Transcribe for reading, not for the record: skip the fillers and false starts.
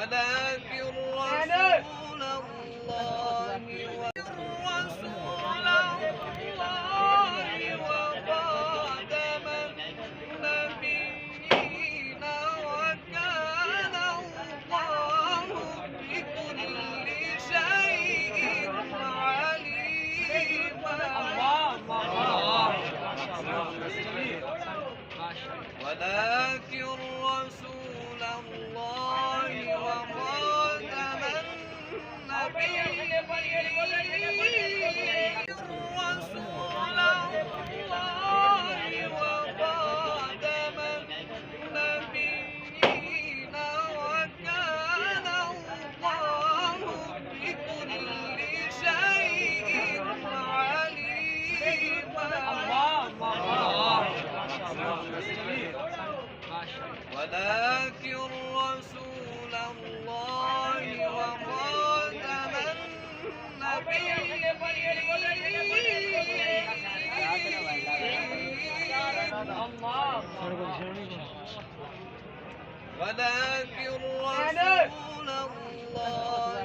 ولكن رسول الله وخاتم النبيين وكان الله بكل شيء عليما. ولكن رسول الله وخاتم النبيين رسول الله وخاتم النبيين وكان الله بكل شيء عليما. ولكن رسول الله وخاتم النبيين ولكن رسول الله